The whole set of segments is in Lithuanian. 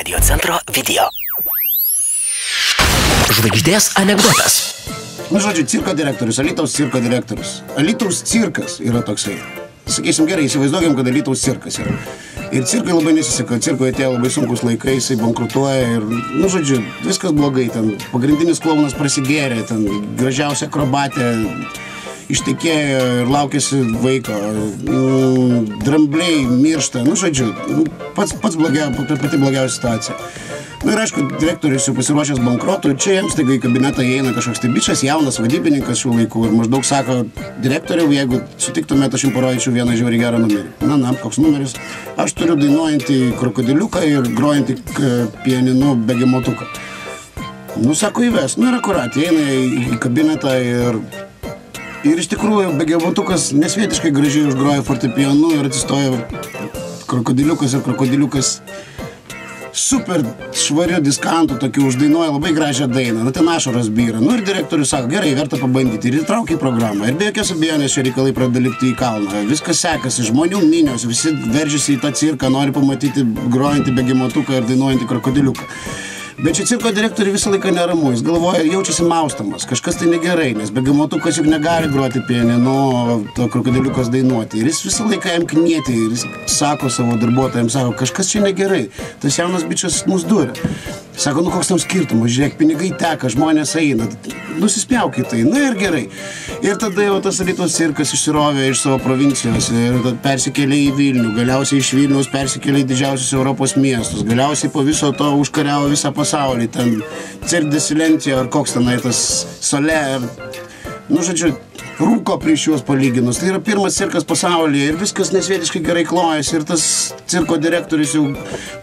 Radio centro video. Žvaigždės anekdotas. Nu, žodžiu, cirko direktorius, Alytaus cirko direktorius. Alytaus cirkas yra toksai. Sakysim, gerai, įsivaizduokim, kad Alytaus cirkas yra. Ir cirkai labai nesiseka, cirkoje atėjo labai sunkus laikai, jisai bankrutuoja ir, nu, žodžiu, viskas blogai. Ten pagrindinis klounas prasigėrė, ten gražiausia akrobatė ištekėjo ir laukėsi vaiko. Drambliai miršta, nu, žodžiu, pati blogiausia situacija. Nu ir aišku, direktorius jau pasiruošęs bankrotų ir čia jiems staiga į kabinetą įeina kažkoks tai bičas, jaunas vadybininkas šių laikų ir maždaug sako: direktoriau, jeigu sutiktumėte, aš jums parodyčiau vieną žiauriai gerą numerį. Na, koks numeris? Aš turiu dainuojantį krokodiliuką ir grojantį pianinu begemotuką. Nu, sako, įves. Nu ir akurat, įeina į kabinetą ir iš tikrųjų begemotukas nesvietiškai gražiai užgroja fortepijonu ir atsistoja krokodiliukas super švariu diskantu tokiu uždainuoja labai gražią dainą, nu ten ašaros byra. Nu ir direktorius sako, gerai, verta pabandyti ir įtraukia į programą. Ir be jokios abejonės šie reikalai pradeda lipti į kalną. Viskas sekasi, žmonių minios, visi veržiasi į tą cirką, nori pamatyti grojantį begemotuką ir dainuojantį krokodiliuką. Bet čia cirko direktoriui visą laiką neramu, jis galvoja, jaučiasi maustamas, kažkas tai negerai, nes begemotukas juk negali groti pianinu, o krokodiliukas dainuoti. Ir jis visą laiką jam knieti ir jis sako savo darbuotojams, sako, kažkas čia negerai, tas jaunas bičas mus duria. Sako, nu koks tam skirtumas, žiūrėk, pinigai teka, žmonės eina, nusispjauk į tai, na ir gerai. Ir tada jau tas Alytaus cirkas išsirovė iš savo provincijos ir persikėlė į Vilnių, galiausiai iš Vilniaus persikėlė į didžiausius Europos miestus, galiausiai po viso to užkariavo visą pasaulį, ten Cirque du Soleil ar koks tenai tas Soleil, nu žodžiu, rūko prieš juos palyginus. Tai yra pirmas cirkas pasaulyje ir viskas nesvietiškai gerai klojasi ir tas cirko direktorius jau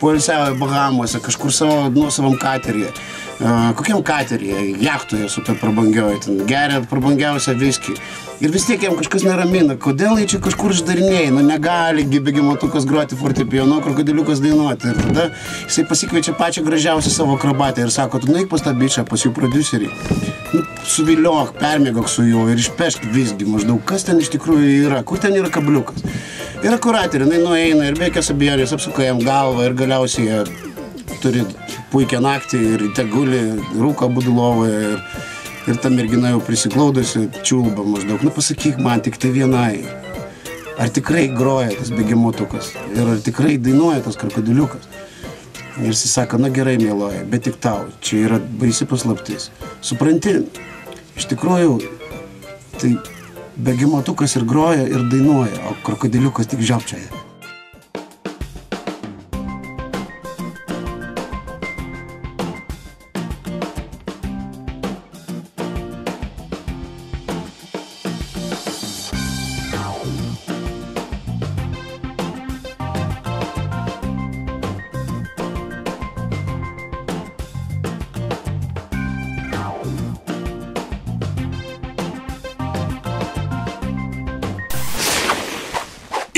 poilsiavo Bahamuose, kažkur savo nuosavam kateryje. Kokiam kateryje? Jachtoje super prabangioje, ten geria prabangiausią viskį. Ir vis tiek jam kažkas neramina, kodėl jie čia kažkur išdarinėja, nu negali begemotukas groti fortepijonu, krokodiliukas dainuoti. Ir tada jisai pasikviečia pačią gražiausią savo akrobatę ir sako, tu nueik pas tą bičą, pas jų prodiuserį, nu, suviliok, permėgok su juo ir išpešk visgi maždaug, kas ten iš tikrųjų yra, kur ten yra kabliukas. Ir akurat, ir jinai nueina ir be jokios abejonės apsuka jam galvą ir galiausiai jie turi puikią naktį ir te guli, rūko abudu lovoje ir ta mergina jau prisiglaudusi čiulba maždaug. Nu pasakyk man tik tai vienai, ar tikrai groja tas begemotukas ir ar tikrai dainuoja tas krokodiliukas. Ir jis sako, na gerai, mieloji, bet tik tau, čia yra baisi paslaptis. Supranti, iš tikrųjų, tai begemotukas ir groja ir dainuoja, o krokodiliukas tik žiopčioja.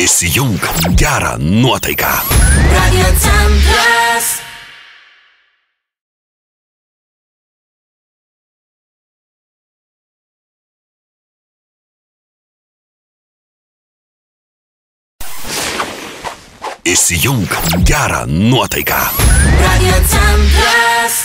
Įsijunk gerą nuotaiką. Radio centras. Įsijunk gerą nuotaiką. Radio centras.